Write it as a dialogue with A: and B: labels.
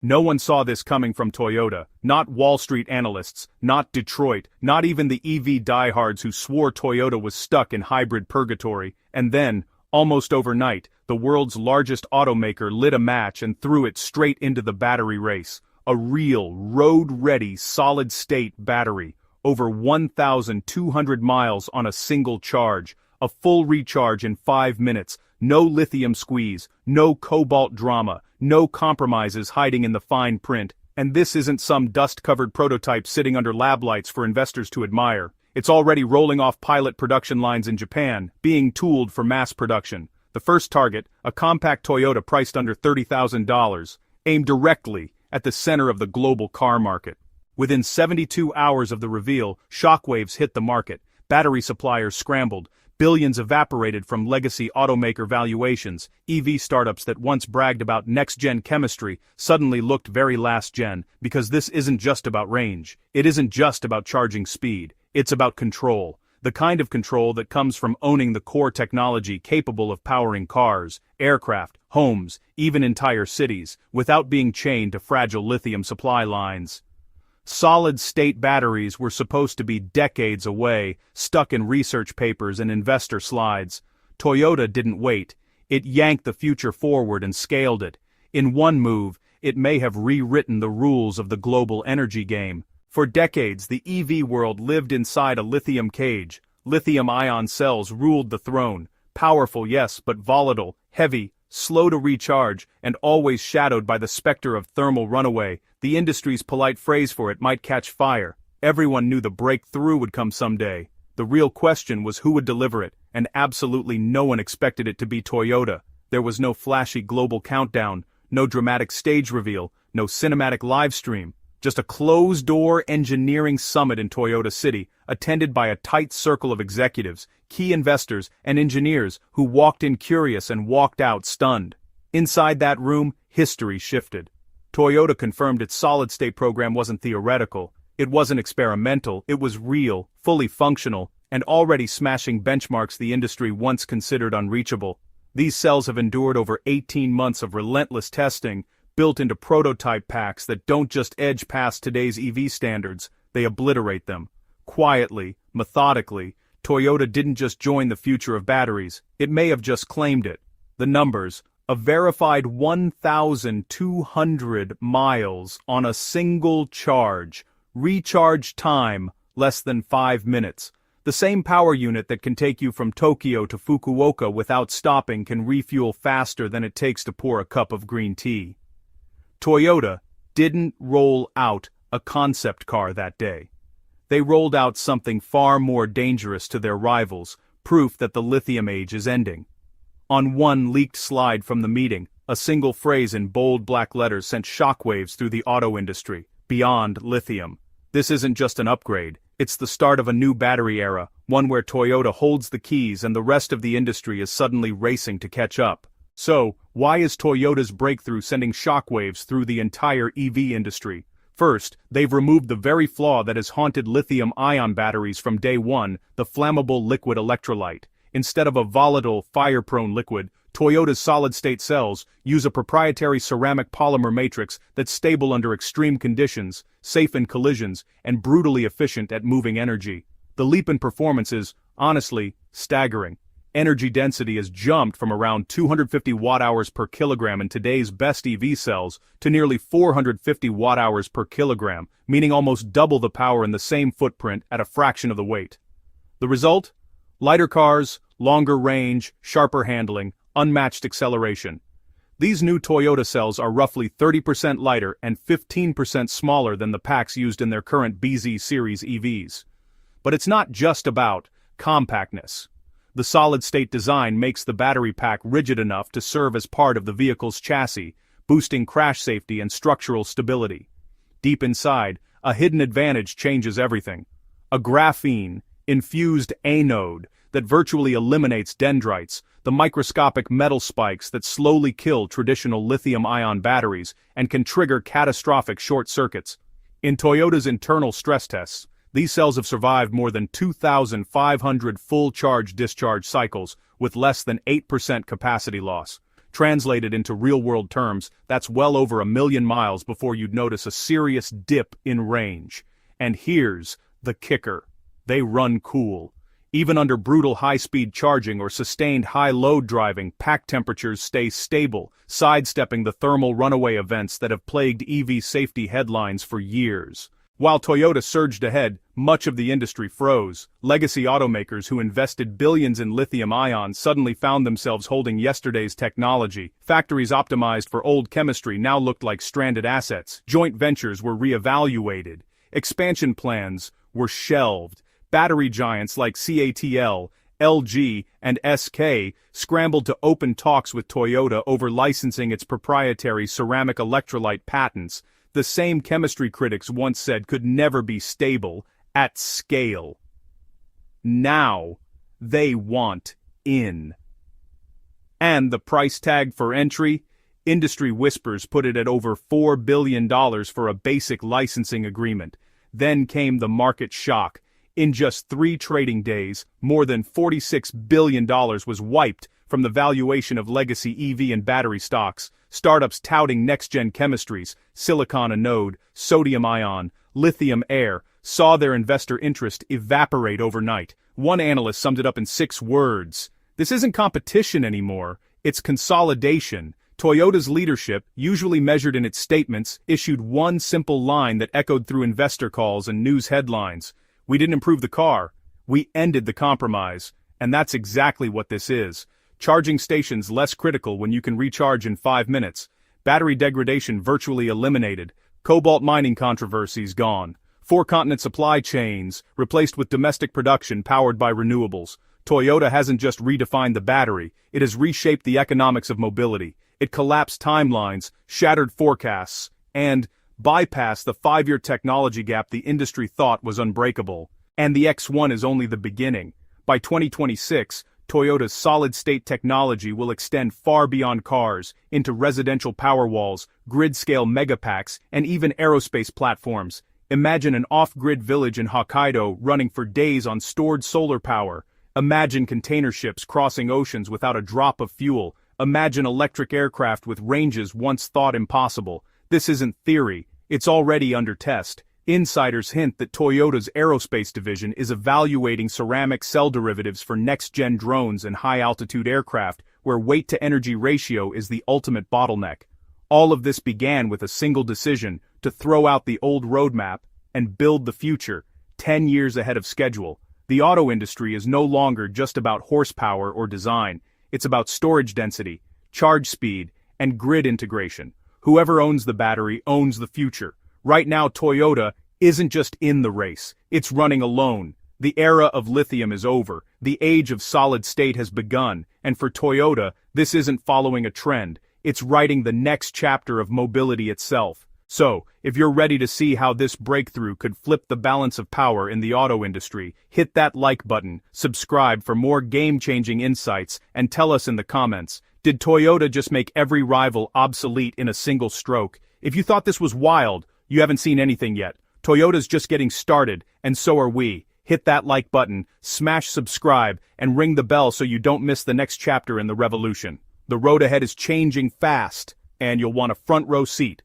A: No one saw this coming from Toyota, not Wall Street analysts, not Detroit, not even the EV diehards who swore Toyota was stuck in hybrid purgatory, and then, almost overnight, the world's largest automaker lit a match and threw it straight into the battery race. A real, road-ready, solid-state battery, over 1,200 miles on a single charge, a full recharge in 5 minutes, no lithium squeeze, no cobalt drama, no compromises hiding in the fine print, and this isn't some dust-covered prototype sitting under lab lights for investors to admire. It's already rolling off pilot production lines in Japan, being tooled for mass production. The first target, a compact Toyota priced under $30,000, aimed directly at the center of the global car market. Within 72 hours of the reveal, shockwaves hit the market, battery suppliers scrambled, billions evaporated from legacy automaker valuations. EV startups that once bragged about next-gen chemistry suddenly looked very last-gen, because this isn't just about range. It isn't just about charging speed. It's about control. The kind of control that comes from owning the core technology capable of powering cars, aircraft, homes, even entire cities, without being chained to fragile lithium supply lines. Solid-state batteries were supposed to be decades away, stuck in research papers and investor slides. Toyota didn't wait. It yanked the future forward and scaled it. In one move, it may have rewritten the rules of the global energy game. For decades, the EV world lived inside a lithium cage. Lithium-ion cells ruled the throne. Powerful, yes, but volatile, heavy, slow to recharge, and always shadowed by the specter of thermal runaway. The industry's polite phrase for it might catch fire. Everyone knew the breakthrough would come someday. The real question was who would deliver it, and absolutely no one expected it to be Toyota. There was no flashy global countdown, no dramatic stage reveal, no cinematic livestream. Just a closed-door engineering summit in Toyota City, attended by a tight circle of executives, key investors, and engineers who walked in curious and walked out stunned. Inside that room, history shifted. Toyota confirmed its solid-state program wasn't theoretical, it wasn't experimental, it was real, fully functional, and already smashing benchmarks the industry once considered unreachable. These cells have endured over 18 months of relentless testing, built into prototype packs that don't just edge past today's EV standards, they obliterate them. Quietly, methodically, Toyota didn't just join the future of batteries, it may have just claimed it. The numbers: a verified 1,200 miles on a single charge, recharge time less than 5 minutes. The same power unit that can take you from Tokyo to Fukuoka without stopping can refuel faster than it takes to pour a cup of green tea. Toyota didn't roll out a concept car that day. They rolled out something far more dangerous to their rivals, proof that the lithium age is ending. On one leaked slide from the meeting, a single phrase in bold black letters sent shockwaves through the auto industry: beyond lithium. This isn't just an upgrade, it's the start of a new battery era, one where Toyota holds the keys and the rest of the industry is suddenly racing to catch up. So, why is Toyota's breakthrough sending shockwaves through the entire EV industry? First, they've removed the very flaw that has haunted lithium-ion batteries from day one, the flammable liquid electrolyte. Instead of a volatile, fire-prone liquid, Toyota's solid-state cells use a proprietary ceramic polymer matrix that's stable under extreme conditions, safe in collisions, and brutally efficient at moving energy. The leap in performance is, honestly, staggering. Energy density has jumped from around 250 watt-hours per kilogram in today's best EV cells to nearly 450 watt-hours per kilogram, meaning almost double the power in the same footprint at a fraction of the weight. The result? Lighter cars, longer range, sharper handling, unmatched acceleration. These new Toyota cells are roughly 30% lighter and 15% smaller than the packs used in their current BZ series EVs. But it's not just about compactness. The solid-state design makes the battery pack rigid enough to serve as part of the vehicle's chassis, boosting crash safety and structural stability. Deep inside, a hidden advantage changes everything. A graphene-infused anode that virtually eliminates dendrites, the microscopic metal spikes that slowly kill traditional lithium-ion batteries and can trigger catastrophic short circuits. In Toyota's internal stress tests, these cells have survived more than 2,500 full charge-discharge cycles with less than 8% capacity loss. Translated into real-world terms, that's well over 1,000,000 miles before you'd notice a serious dip in range. And here's the kicker. They run cool. Even under brutal high-speed charging or sustained high-load driving, pack temperatures stay stable, sidestepping the thermal runaway events that have plagued EV safety headlines for years. While Toyota surged ahead, much of the industry froze. Legacy automakers who invested billions in lithium-ion suddenly found themselves holding yesterday's technology. Factories optimized for old chemistry now looked like stranded assets. Joint ventures were reevaluated. Expansion plans were shelved. Battery giants like CATL, LG, and SK scrambled to open talks with Toyota over licensing its proprietary ceramic electrolyte patents, the same chemistry critics once said could never be stable at scale. Now, they want in. And the price tag for entry? Industry whispers put it at over $4 billion for a basic licensing agreement. Then came the market shock. In just 3 trading days, more than $46 billion was wiped from the valuation of legacy EV and battery stocks. Startups touting next-gen chemistries, silicon anode, sodium-ion, lithium-air, saw their investor interest evaporate overnight. One analyst summed it up in 6 words. This isn't competition anymore, it's consolidation. Toyota's leadership, usually measured in its statements, issued one simple line that echoed through investor calls and news headlines. We didn't improve the car, we ended the compromise. And that's exactly what this is. Charging stations less critical when you can recharge in 5 minutes. Battery degradation virtually eliminated. Cobalt mining controversies gone. 4-continent supply chains replaced with domestic production powered by renewables. Toyota hasn't just redefined the battery, it has reshaped the economics of mobility. It collapsed timelines, shattered forecasts, and bypassed the 5-year technology gap the industry thought was unbreakable. And the X1 is only the beginning. By 2026, Toyota's solid-state technology will extend far beyond cars, into residential power walls, grid-scale megapacks, and even aerospace platforms. Imagine an off-grid village in Hokkaido running for days on stored solar power. Imagine container ships crossing oceans without a drop of fuel. Imagine electric aircraft with ranges once thought impossible. This isn't theory, it's already under test. Insiders hint that Toyota's aerospace division is evaluating ceramic cell derivatives for next-gen drones and high-altitude aircraft, where weight-to-energy ratio is the ultimate bottleneck. All of this began with a single decision, to throw out the old roadmap and build the future, 10 years ahead of schedule. The auto industry is no longer just about horsepower or design, it's about storage density, charge speed, and grid integration. Whoever owns the battery owns the future. Right now Toyota isn't just in the race, it's running alone. The era of lithium is over, the age of solid state has begun, and for Toyota, this isn't following a trend, it's writing the next chapter of mobility itself. So, if you're ready to see how this breakthrough could flip the balance of power in the auto industry, hit that like button, subscribe for more game-changing insights, and tell us in the comments, did Toyota just make every rival obsolete in a single stroke? If you thought this was wild, you haven't seen anything yet. Toyota's just getting started, and so are we. Hit that like button, smash subscribe, and ring the bell so you don't miss the next chapter in the revolution. The road ahead is changing fast, and you'll want a front row seat.